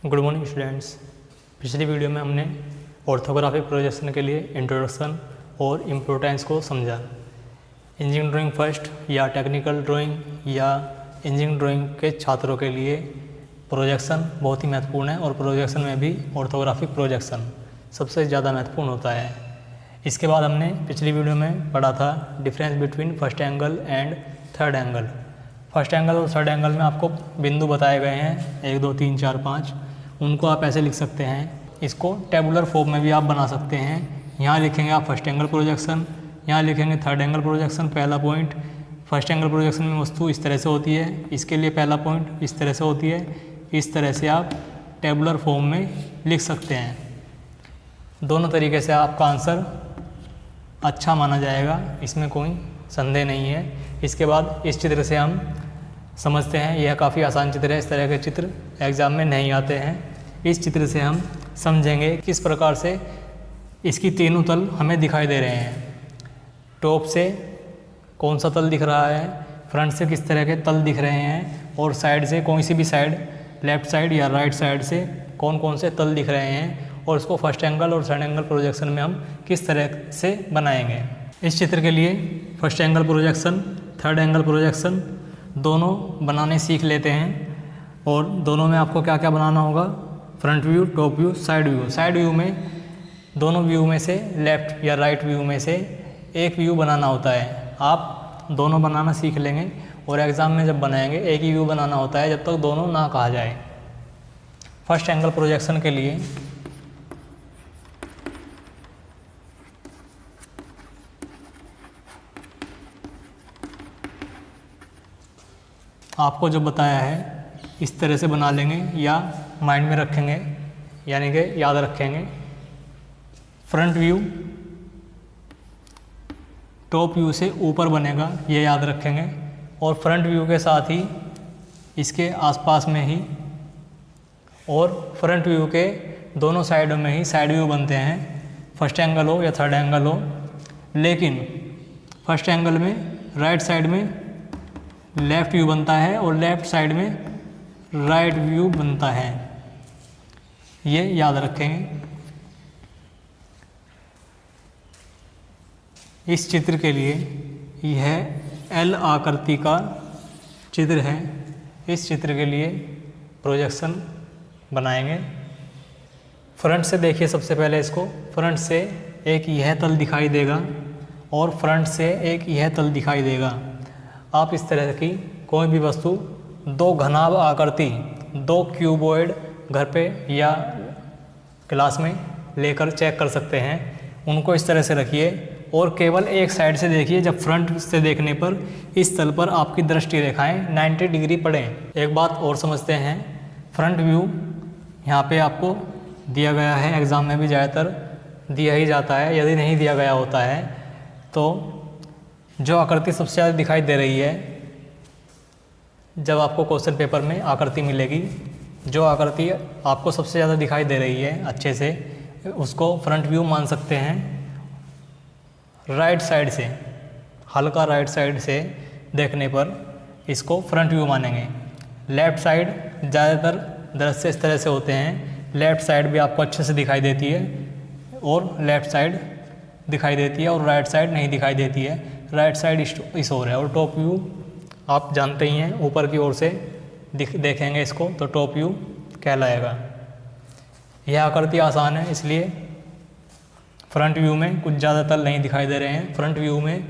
Good morning students. पिछली video में हमने ऑर्थोग्राफिक प्रोजेक्शन के लिए इंट्रोडक्शन और इम्पोर्टेंस को समझा। इंजीनियरिंग ड्राइंग फर्स्ट या टेक्निकल ड्राइंग या इंजीनियरिंग ड्राइंग के छात्रों के लिए प्रोजेक्शन बहुत ही महत्वपूर्ण है और प्रोजेक्शन में भी ऑर्थोग्राफिक प्रोजेक्शन सबसे ज़्यादा महत्वपूर्ण होता है। इसके बाद हमने पिछली वीडियो में पढ़ा था difference between first angle and third angle. First angle और थर्ड एंगल में आपको बिंदु बताए गए हैं 1 2 3 4 5, उनको आप ऐसे लिख सकते हैं। इसको टेबुलर फॉर्म में भी आप बना सकते हैं। यहाँ लिखेंगे आप फर्स्ट एंगल प्रोजेक्शन, यहाँ लिखेंगे थर्ड एंगल प्रोजेक्शन। पहला पॉइंट फर्स्ट एंगल प्रोजेक्शन में वस्तु इस तरह से होती है, इसके लिए पहला पॉइंट इस तरह से होती है। इस तरह से आप टेबुलर फॉर्म में लिख सकते हैं। दोनों तरीके से आपका आंसर अच्छा माना जाएगा, इसमें कोई संदेह नहीं है। इसके बाद इस चित्र से हम समझते हैं, यह काफ़ी आसान चित्र है। इस तरह के चित्र एग्ज़ाम में नहीं आते हैं। इस चित्र से हम समझेंगे किस प्रकार से इसकी तीनों तल हमें दिखाई दे रहे हैं। टॉप से कौन सा तल दिख रहा है, फ्रंट से किस तरह के तल दिख रहे हैं, और साइड से कोई सी भी साइड, लेफ़्ट साइड या राइट साइड से कौन कौन से तल दिख रहे हैं, और इसको फर्स्ट एंगल और थर्ड एंगल प्रोजेक्शन में हम किस तरह से बनाएंगे। इस चित्र के लिए first angle projection, third angle projection दोनों बनाने सीख लेते हैं। और दोनों में आपको क्या क्या बनाना होगा, front view, top view, side view. Side view में दोनों व्यू में से लेफ़्ट या राइट व्यू में से एक व्यू बनाना होता है। आप दोनों बनाना सीख लेंगे और एग्ज़ाम में जब बनाएंगे एक ही व्यू बनाना होता है जब तक दोनों ना कहा जाए। फर्स्ट एंगल प्रोजेक्शन के लिए आपको जो बताया है इस तरह से बना लेंगे या माइंड में रखेंगे, यानी कि याद रखेंगे। फ्रंट व्यू टॉप व्यू से ऊपर बनेगा, ये याद रखेंगे। और फ्रंट व्यू के साथ ही इसके आसपास में ही और फ्रंट व्यू के दोनों साइडों में ही साइड व्यू बनते हैं, फर्स्ट एंगल हो या थर्ड एंगल हो। लेकिन फर्स्ट एंगल में राइट साइड में लेफ़्ट व्यू बनता है और लेफ़्ट साइड में राइट व्यू बनता है, ये याद रखेंगे। इस चित्र के लिए यह एल आकृति का चित्र है। इस चित्र के लिए प्रोजेक्शन बनाएंगे। फ्रंट से देखिए, सबसे पहले इसको फ्रंट से एक यह तल दिखाई देगा और फ्रंट से एक यह तल दिखाई देगा। आप इस तरह की कोई भी वस्तु, दो घनाभ आकृति, दो क्यूबॉइड घर पे या क्लास में लेकर चेक कर सकते हैं। उनको इस तरह से रखिए और केवल एक साइड से देखिए। जब फ्रंट से देखने पर इस तल पर आपकी दृष्टि रेखाएं 90 डिग्री पड़ें। एक बात और समझते हैं, फ्रंट व्यू यहाँ पे आपको दिया गया है, एग्ज़ाम में भी ज़्यादातर दिया ही जाता है। यदि नहीं दिया गया होता है तो जो आकृति सबसे ज़्यादा दिखाई दे रही है, जब आपको क्वेश्चन पेपर में आकृति मिलेगी, जो आकृति आपको सबसे ज़्यादा दिखाई दे रही है अच्छे से, उसको फ्रंट व्यू मान सकते हैं। राइट साइड से, हल्का राइट साइड से देखने पर इसको फ्रंट व्यू मानेंगे। लेफ़्ट साइड ज़्यादातर दृश्य इस तरह से होते हैं, लेफ़्ट साइड भी आपको अच्छे से दिखाई देती है और लेफ़्ट साइड दिखाई देती है और राइट साइड नहीं दिखाई देती है। राइट साइड इस ओर है। और टॉप व्यू आप जानते ही हैं, ऊपर की ओर से देखेंगे इसको तो टॉप व्यू कहलाएगा। यह आकृति आसान है, इसलिए फ्रंट व्यू में कुछ ज़्यादा तल नहीं दिखाई दे रहे हैं। फ्रंट व्यू में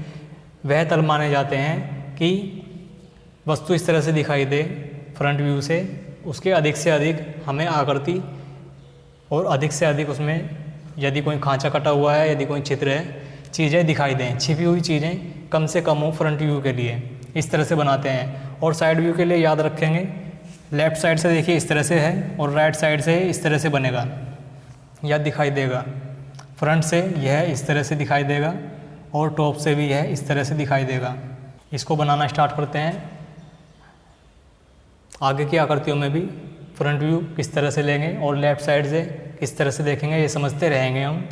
वह तल माने जाते हैं कि वस्तु इस तरह से दिखाई दे फ्रंट व्यू से, उसके अधिक से अधिक हमें आकृति और अधिक से अधिक उसमें यदि कोई खांचा कटा हुआ है, यदि कोई चित्र है, चीज़ें दिखाई दें, छिपी हुई चीज़ें कम से कम हो फ्रंट व्यू के लिए। इस तरह से बनाते हैं। और साइड व्यू के लिए याद रखेंगे, लेफ़्ट साइड से देखिए इस तरह से है और राइट साइड से इस तरह से बनेगा या दिखाई देगा। फ्रंट से यह इस तरह से दिखाई देगा और टॉप से भी यह इस तरह से दिखाई देगा। इसको बनाना स्टार्ट करते हैं। आगे की आकृतियों में भी फ्रंट व्यू किस तरह से लेंगे और लेफ़्ट साइड से किस तरह से देखेंगे, ये समझते रहेंगे हम।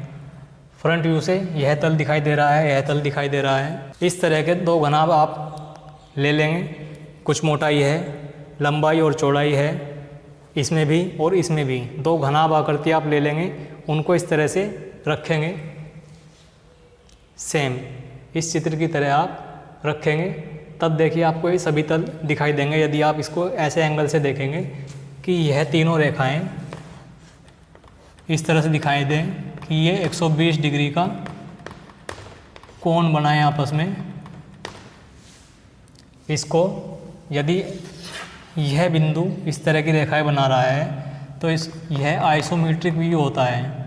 फ्रंट व्यू से यह तल दिखाई दे रहा है, यह तल दिखाई दे रहा है। इस तरह के दो घनाभ आप ले लेंगे। कुछ मोटाई है, लंबाई और चौड़ाई है, इसमें भी और इसमें भी 2 घनाभ आकृति आप ले लेंगे, उनको इस तरह से रखेंगे, सेम इस चित्र की तरह आप रखेंगे, तब देखिए आपको ये सभी तल दिखाई देंगे। यदि आप इसको ऐसे एंगल से देखेंगे कि यह तीनों रेखाएं इस तरह से दिखाई दें कि ये 120 डिग्री का कोण बनाएं आपस में। इसको यदि यह बिंदु इस तरह की रेखाएं बना रहा है तो यह आइसोमेट्रिक व्यू होता है।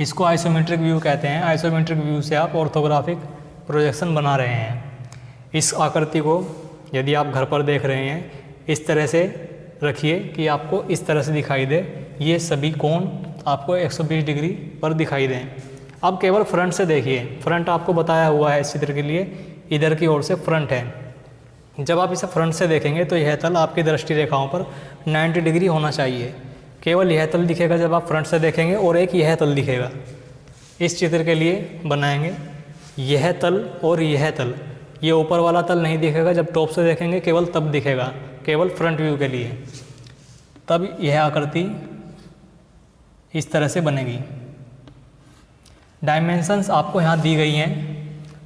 इसको आइसोमेट्रिक व्यू कहते हैं। आइसोमेट्रिक व्यू से आप ऑर्थोग्राफिक प्रोजेक्शन बना रहे हैं। इस आकृति को यदि आप घर पर देख रहे हैं, इस तरह से रखिए कि आपको इस तरह से दिखाई दे, ये सभी कोण आपको 120 डिग्री पर दिखाई दें। अब केवल फ्रंट से देखिए, फ्रंट आपको बताया हुआ है इस चित्र के लिए, इधर की ओर से फ्रंट है। जब आप इसे फ्रंट से देखेंगे तो यह तल आपकी दृष्टि रेखाओं पर 90 डिग्री होना चाहिए। केवल यह तल दिखेगा जब आप फ्रंट से देखेंगे, और एक यह तल दिखेगा। इस चित्र के लिए बनाएंगे यह तल और यह तल, ये ऊपर वाला तल नहीं दिखेगा, जब टॉप से देखेंगे केवल तब दिखेगा, केवल फ्रंट व्यू के लिए। तब यह आकृति इस तरह से बनेगी। डायमेंशंस आपको यहाँ दी गई हैं,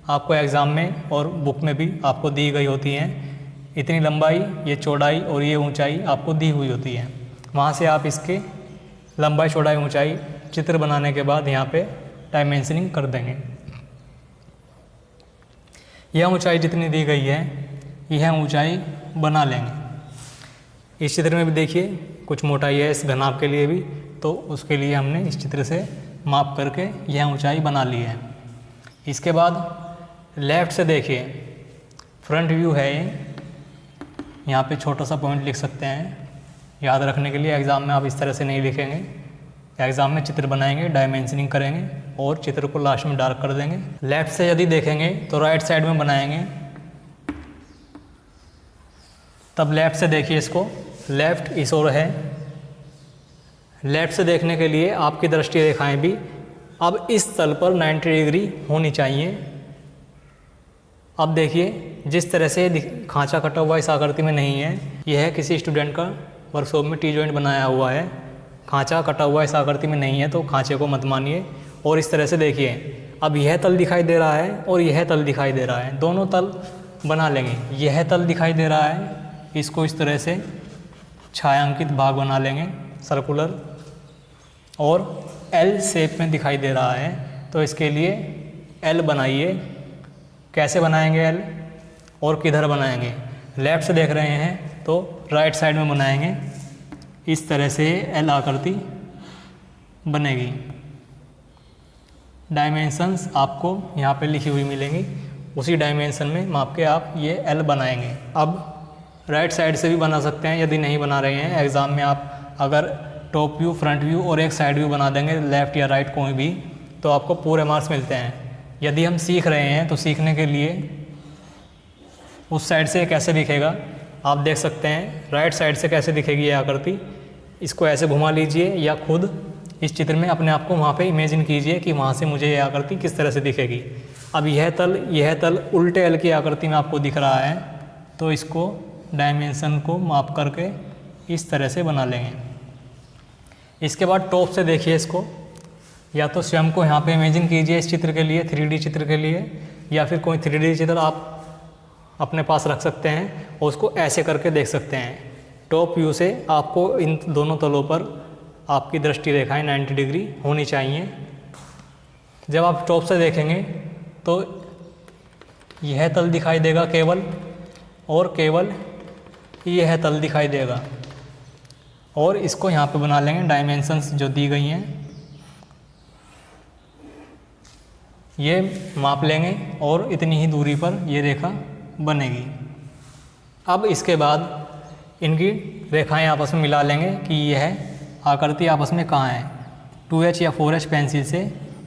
आपको एग्ज़ाम में और बुक में भी आपको दी गई होती हैं। इतनी लंबाई, ये चौड़ाई और ये ऊंचाई आपको दी हुई होती है। वहाँ से आप इसके लंबाई, चौड़ाई, ऊंचाई चित्र बनाने के बाद यहाँ पे डायमेंशनिंग कर देंगे। यह ऊंचाई जितनी दी गई है यह ऊंचाई बना लेंगे। इस चित्र में भी देखिए कुछ मोटाई है इस घनाभ के लिए भी, तो उसके लिए हमने इस चित्र से माप करके यह ऊंचाई बना ली है। इसके बाद लेफ़्ट से देखिए, फ्रंट व्यू है ये, यहाँ पे छोटा सा पॉइंट लिख सकते हैं याद रखने के लिए। एग्ज़ाम में आप इस तरह से नहीं लिखेंगे, एग्ज़ाम में चित्र बनाएंगे, डायमेंशनिंग करेंगे और चित्र को लास्ट में डार्क कर देंगे। लेफ़्ट से यदि देखेंगे तो राइट साइड में बनाएंगे, तब लेफ़्ट से देखिए इसको, लेफ़्ट इस ओर है। लेफ़्ट से देखने के लिए आपकी दृष्टि रेखाएं भी अब इस तल पर 90 डिग्री होनी चाहिए। अब देखिए जिस तरह से खांचा कटा हुआ इस आकृति में नहीं है, यह है किसी स्टूडेंट का वर्कशॉप में टी जॉइंट बनाया हुआ है, खांचा कटा हुआ इस आकृति में नहीं है, तो खांचे को मत मानिए। और इस तरह से देखिए, अब यह तल दिखाई दे रहा है और यह तल दिखाई दे रहा है, दोनों तल बना लेंगे। यह तल दिखाई दे रहा है, इसको इस तरह से छायांकित भाग बना लेंगे सर्कुलर, और एल शेप में दिखाई दे रहा है, तो इसके लिए एल बनाइए। कैसे बनाएंगे एल और किधर बनाएंगे? लेफ़्ट से देख रहे हैं तो राइट साइड में बनाएंगे, इस तरह से एल आकृति बनेगी। डायमेंशंस आपको यहाँ पे लिखी हुई मिलेंगी, उसी डायमेंशन में माप के आप ये एल बनाएंगे। अब राइट साइड से भी बना सकते हैं यदि नहीं बना रहे हैं। एग्ज़ाम में आप अगर टॉप व्यू, फ्रंट व्यू और एक साइड व्यू बना देंगे, लेफ़्ट या राइट कोई भी, तो आपको पूरे मार्क्स मिलते हैं। यदि हम सीख रहे हैं तो सीखने के लिए उस साइड से कैसे दिखेगा आप देख सकते हैं। राइट साइड से कैसे दिखेगी ये आकृति, इसको ऐसे घुमा लीजिए या खुद इस चित्र में अपने आप को वहाँ पे इमेजिन कीजिए कि वहाँ से मुझे ये आकृति किस तरह से दिखेगी। अब यह तल उल्टे एल की आकृति में आपको दिख रहा है, तो इसको डायमेंशन को माप करके इस तरह से बना लेंगे। इसके बाद टॉप से देखिए इसको, या तो स्वयं को यहाँ पे इमेजिन कीजिए इस चित्र के लिए, 3D चित्र के लिए, या फिर कोई 3D चित्र आप अपने पास रख सकते हैं और उसको ऐसे करके देख सकते हैं। टॉप व्यू से आपको इन दोनों तलों पर आपकी दृष्टि रेखाएं 90 डिग्री होनी चाहिए। जब आप टॉप से देखेंगे तो यह तल दिखाई देगा केवल, और केवल यह तल दिखाई देगा, और इसको यहाँ पे बना लेंगे। डायमेंशंस जो दी गई हैं ये माप लेंगे और इतनी ही दूरी पर ये रेखा बनेगी। अब इसके बाद इनकी रेखाएं आपस में मिला लेंगे कि यह आकृति आपस में कहाँ है। 2H या 4H पेंसिल से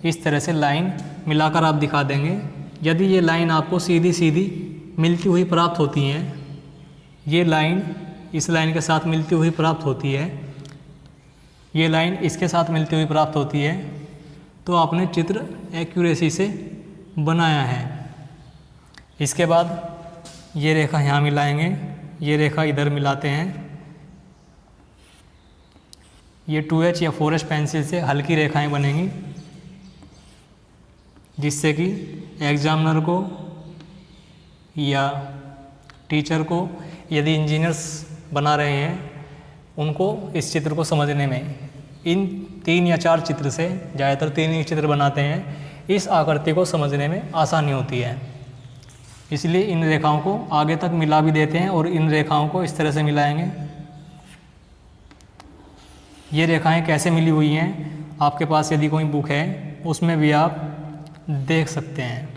इस तरह से लाइन मिलाकर आप दिखा देंगे। यदि ये लाइन आपको सीधी सीधी मिलती हुई प्राप्त होती हैं, ये लाइन इस लाइन के साथ मिलती हुई प्राप्त होती है, ये लाइन इसके साथ मिलती हुई प्राप्त होती है, तो आपने चित्र एक्यूरेसी से बनाया है। इसके बाद ये रेखा यहाँ मिलाएंगे, ये रेखा इधर मिलाते हैं। ये 2H या 4H पेंसिल से हल्की रेखाएं बनेंगी, जिससे कि एग्जामिनर को या टीचर को, यदि इंजीनियर्स बना रहे हैं, उनको इस चित्र को समझने में, इन 3 या 4 चित्र से, ज़्यादातर 3 ही चित्र बनाते हैं, इस आकृति को समझने में आसानी होती है। इसलिए इन रेखाओं को आगे तक मिला भी देते हैं और इन रेखाओं को इस तरह से मिलाएंगे। ये रेखाएं कैसे मिली हुई हैं, आपके पास यदि कोई बुक है उसमें भी आप देख सकते हैं।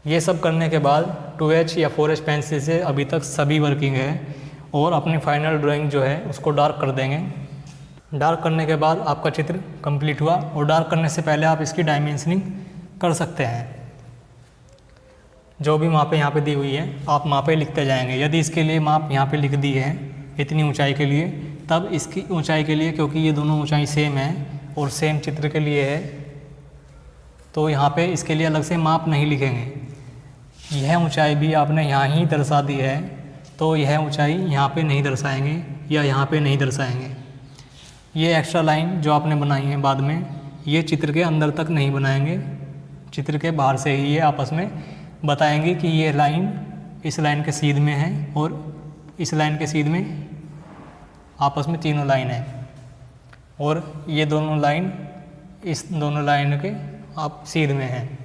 ये सब करने के बाद 2H या 4H पेंसिल से अभी तक सभी वर्किंग है और अपनी फाइनल ड्राइंग जो है उसको डार्क कर देंगे। डार्क करने के बाद आपका चित्र कंप्लीट हुआ, और डार्क करने से पहले आप इसकी डायमेंशनिंग कर सकते हैं। जो भी मापें यहाँ पे दी हुई है आप मापें लिखते जाएंगे। यदि इसके लिए माप यहाँ पे लिख दी है इतनी ऊंचाई के लिए, तब इसकी ऊंचाई के लिए, क्योंकि ये दोनों ऊंचाई सेम है और सेम चित्र के लिए है, तो यहाँ पे इसके लिए अलग से माप नहीं लिखेंगे। यह ऊंचाई भी आपने यहाँ ही दर्शा दी है, तो यह ऊंचाई यहाँ पे नहीं दर्शाएंगे या यहाँ पे नहीं दर्शाएंगे। ये एक्स्ट्रा लाइन जो आपने बनाई है बाद में, ये चित्र के अंदर तक नहीं बनाएंगे, चित्र के बाहर से ही ये आपस में बताएंगे कि ये लाइन इस लाइन के सीध में है और इस लाइन के सीध में आपस में तीनों लाइन है, और ये दोनों लाइन इस दोनों लाइन के आप सीध में हैं।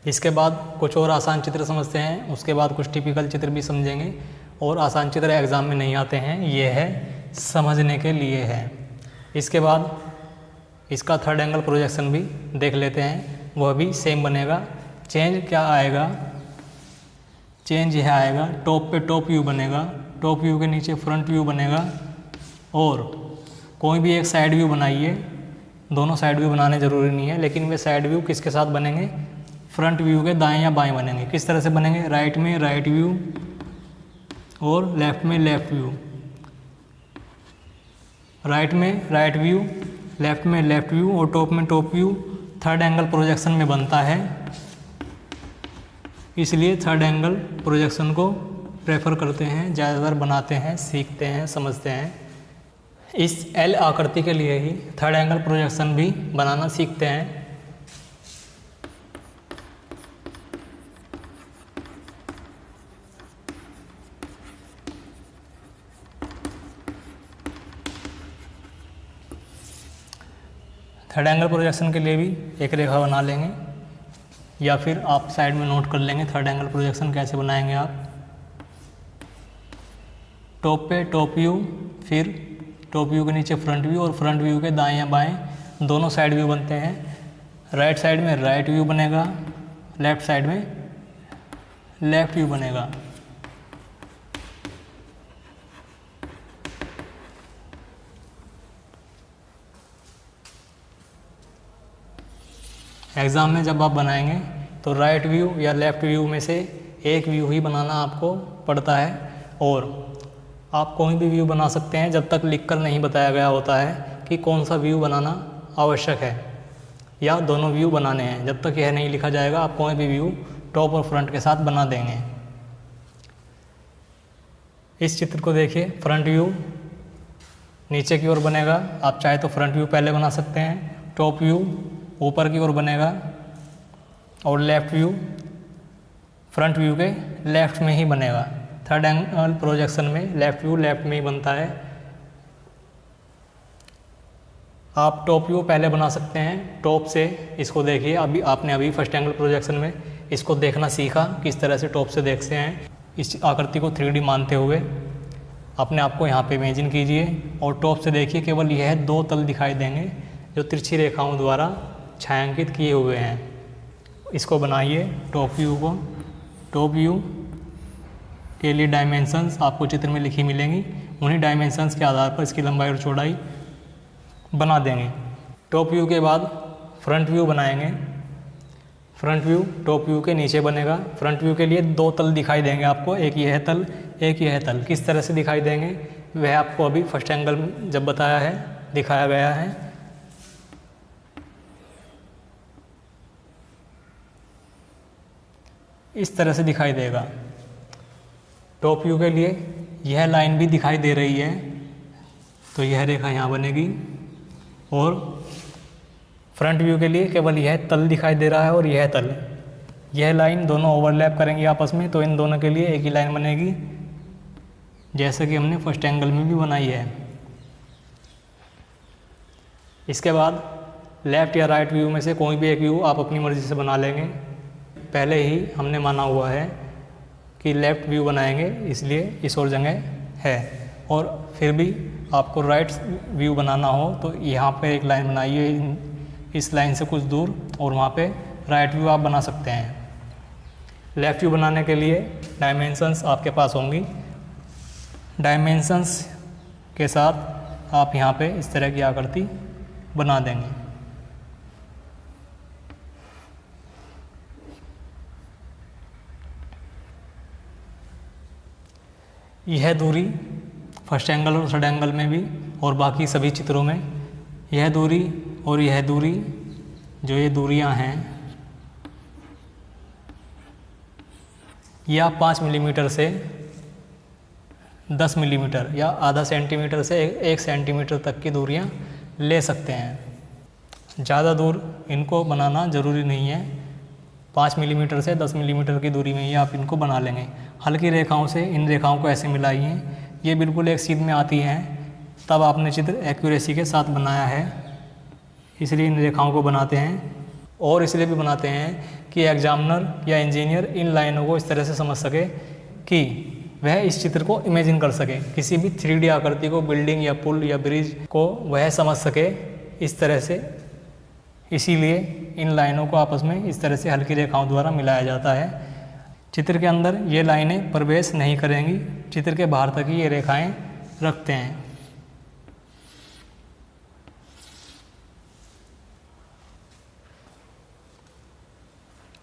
इसके बाद कुछ और आसान चित्र समझते हैं, उसके बाद कुछ टिपिकल चित्र भी समझेंगे, और आसान चित्र एग्ज़ाम में नहीं आते हैं, ये है समझने के लिए है। इसके बाद इसका थर्ड एंगल प्रोजेक्शन भी देख लेते हैं, वह भी सेम बनेगा। चेंज क्या आएगा, चेंज यह आएगा, टॉप पे टॉप व्यू बनेगा, टॉप व्यू के नीचे फ्रंट व्यू बनेगा, और कोई भी एक साइड व्यू बनाइए, दोनों साइड व्यू बनाने ज़रूरी नहीं है, लेकिन वे साइड व्यू किसके साथ बनेंगे, फ्रंट व्यू के दाएं या बाएं बनेंगे। किस तरह से बनेंगे, राइट में राइट व्यू और लेफ़्ट में लेफ़्ट व्यू, राइट में राइट व्यू, लेफ़्ट में लेफ़्ट व्यू और टॉप में top view third angle projection में बनता है। इसलिए थर्ड एंगल प्रोजेक्शन को प्रेफर करते हैं, ज़्यादातर बनाते हैं, सीखते हैं, समझते हैं। इस एल आकृति के लिए ही थर्ड एंगल प्रोजेक्शन भी बनाना सीखते हैं। थर्ड एंगल प्रोजेक्शन के लिए भी एक रेखा बना लेंगे, या फिर आप साइड में नोट कर लेंगे थर्ड एंगल प्रोजेक्शन कैसे बनाएंगे आप। टॉप पे टॉप व्यू, फिर टॉप व्यू के नीचे फ्रंट व्यू, और फ्रंट व्यू के दाएं या बाएं दोनों साइड व्यू बनते हैं। राइट साइड में राइट व्यू बनेगा, लेफ़्ट साइड में लेफ़्ट व्यू बनेगा। एग्ज़ाम में जब आप बनाएंगे तो राइट व्यू या लेफ़्ट व्यू में से एक व्यू ही बनाना आपको पड़ता है, और आप कोई भी व्यू बना सकते हैं जब तक लिखकर नहीं बताया गया होता है कि कौन सा व्यू बनाना आवश्यक है या दोनों व्यू बनाने हैं। जब तक यह नहीं लिखा जाएगा आप कोई भी व्यू टॉप और फ्रंट के साथ बना देंगे। इस चित्र को देखिए, फ्रंट व्यू नीचे की ओर बनेगा, आप चाहे तो फ्रंट व्यू पहले बना सकते हैं। टॉप व्यू ऊपर की ओर बनेगा, और लेफ़्ट व्यू फ्रंट व्यू के लेफ़्ट में ही बनेगा। थर्ड एंगल प्रोजेक्शन में लेफ़्ट व्यू लेफ़्ट में ही बनता है। आप टॉप व्यू पहले बना सकते हैं, टॉप से इसको देखिए। अभी आपने फर्स्ट एंगल प्रोजेक्शन में इसको देखना सीखा, किस तरह से टॉप से देखते हैं। इस आकृति को 3D मानते हुए अपने आप को यहाँ पे इमेजिन कीजिए, और टॉप से देखिए केवल यह 2 तल दिखाई देंगे जो तिरछी रेखाओं द्वारा छायांकित किए हुए हैं। इसको बनाइए टॉप व्यू को। टॉप व्यू के लिए डायमेंशंस आपको चित्र में लिखी मिलेंगी, उन्हीं डायमेंशंस के आधार पर इसकी लंबाई और चौड़ाई बना देंगे। टॉप व्यू के बाद फ्रंट व्यू बनाएंगे। फ्रंट व्यू टॉप व्यू के नीचे बनेगा। फ्रंट व्यू के लिए 2 तल दिखाई देंगे आपको, एक यह तल एक यह तल। किस तरह से दिखाई देंगे वह आपको अभी फर्स्ट एंगल जब बताया है दिखाया गया है। इस तरह से दिखाई देगा। टॉप व्यू के लिए यह लाइन भी दिखाई दे रही है, तो यह रेखा यहाँ बनेगी। और फ्रंट व्यू के लिए केवल यह तल दिखाई दे रहा है और यह तल, यह लाइन दोनों ओवरलैप करेंगी आपस में, तो इन दोनों के लिए एक ही लाइन बनेगी, जैसे कि हमने फर्स्ट एंगल में भी बनाई है। इसके बाद लेफ़्ट या राइट व्यू में से कोई भी एक व्यू आप अपनी मर्ज़ी से बना लेंगे। पहले ही हमने माना हुआ है कि लेफ़्ट व्यू बनाएंगे, इसलिए इस और जगह है। और फिर भी आपको राइट व्यू बनाना हो तो यहाँ पे एक लाइन बनाइए इस लाइन से कुछ दूर, और वहाँ पे राइट व्यू आप बना सकते हैं। लेफ़्ट व्यू बनाने के लिए डायमेंशंस आपके पास होंगी। डायमेंशंस के साथ आप यहाँ पे इस तरह की आकृति बना देंगे। यह दूरी फर्स्ट एंगल और थर्ड एंगल में भी और बाकी सभी चित्रों में यह दूरी और यह दूरी, जो ये दूरियां हैं, या 5 मिलीमीटर से 10 मिलीमीटर या आधा सेंटीमीटर से 1 सेंटीमीटर तक की दूरियां ले सकते हैं। ज़्यादा दूर इनको बनाना ज़रूरी नहीं है। 5 मिलीमीटर से 10 मिलीमीटर की दूरी में ही आप इनको बना लेंगे। हल्की रेखाओं से इन रेखाओं को ऐसे मिलाइए, ये बिल्कुल एक सीध में आती हैं, तब आपने चित्र एक्यूरेसी के साथ बनाया है, इसलिए इन रेखाओं को बनाते हैं। और इसलिए भी बनाते हैं कि एग्जामिनर या इंजीनियर इन लाइनों को इस तरह से समझ सके कि वह इस चित्र को इमेजिन कर सके, किसी भी 3D आकृति को, बिल्डिंग या पुल या ब्रिज को वह समझ सके इस तरह से। इसीलिए इन लाइनों को आपस में इस तरह से हल्की रेखाओं द्वारा मिलाया जाता है। चित्र के अंदर ये लाइनें प्रवेश नहीं करेंगी, चित्र के बाहर तक ही ये रेखाएं रखते हैं।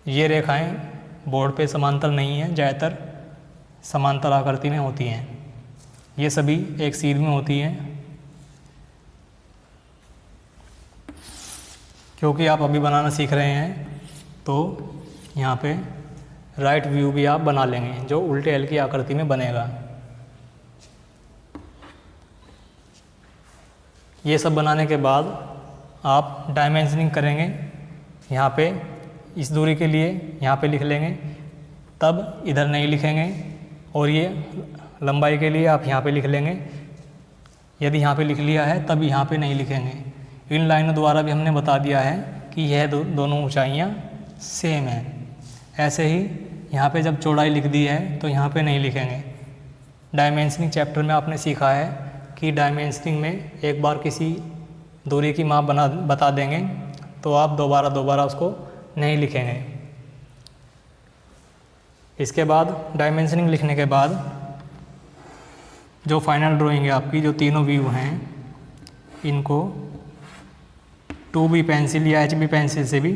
ये रेखाएं बोर्ड पे समांतर नहीं हैं, ज़्यादातर समांतर आकृति में होती हैं। ये सभी एक सीध में होती हैं। क्योंकि आप अभी बनाना सीख रहे हैं तो यहाँ पे राइट व्यू भी आप बना लेंगे, जो उल्टे एल की आकृति में बनेगा। ये सब बनाने के बाद आप डायमेंशनिंग करेंगे। यहाँ पे इस दूरी के लिए यहाँ पे लिख लेंगे, तब इधर नहीं लिखेंगे। और ये लंबाई के लिए आप यहाँ पे लिख लेंगे। यदि यहाँ पे लिख लिया है तब यहाँ पे नहीं लिखेंगे। इन लाइनों द्वारा भी हमने बता दिया है कि यह दोनों ऊंचाइयाँ सेम हैं। ऐसे ही यहाँ पे जब चौड़ाई लिख दी है तो यहाँ पे नहीं लिखेंगे। डायमेंशनिंग चैप्टर में आपने सीखा है कि डायमेंशनिंग में एक बार किसी दूरी की माप बता देंगे तो आप दोबारा उसको नहीं लिखेंगे। इसके बाद डायमेंशनिंग लिखने के बाद जो फाइनल ड्राइंग है आपकी, जो तीनों व्यू हैं, इनको 2B पेंसिल या HB पेंसिल से भी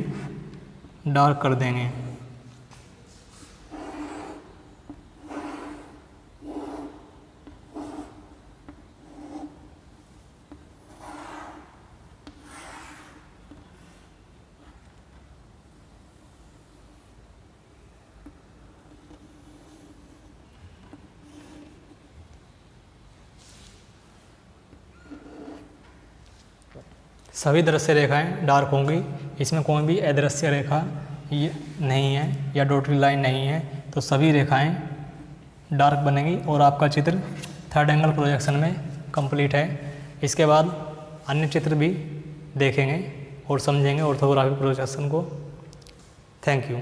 डार्क कर देंगे। सभी दृश्य रेखाएं डार्क होंगी, इसमें कोई भी अदृश्य रेखा नहीं है या डॉटेड लाइन नहीं है, तो सभी रेखाएं डार्क बनेंगी और आपका चित्र थर्ड एंगल प्रोजेक्शन में कंप्लीट है। इसके बाद अन्य चित्र भी देखेंगे और समझेंगे ऑर्थोग्राफिक प्रोजेक्शन को। Thank you.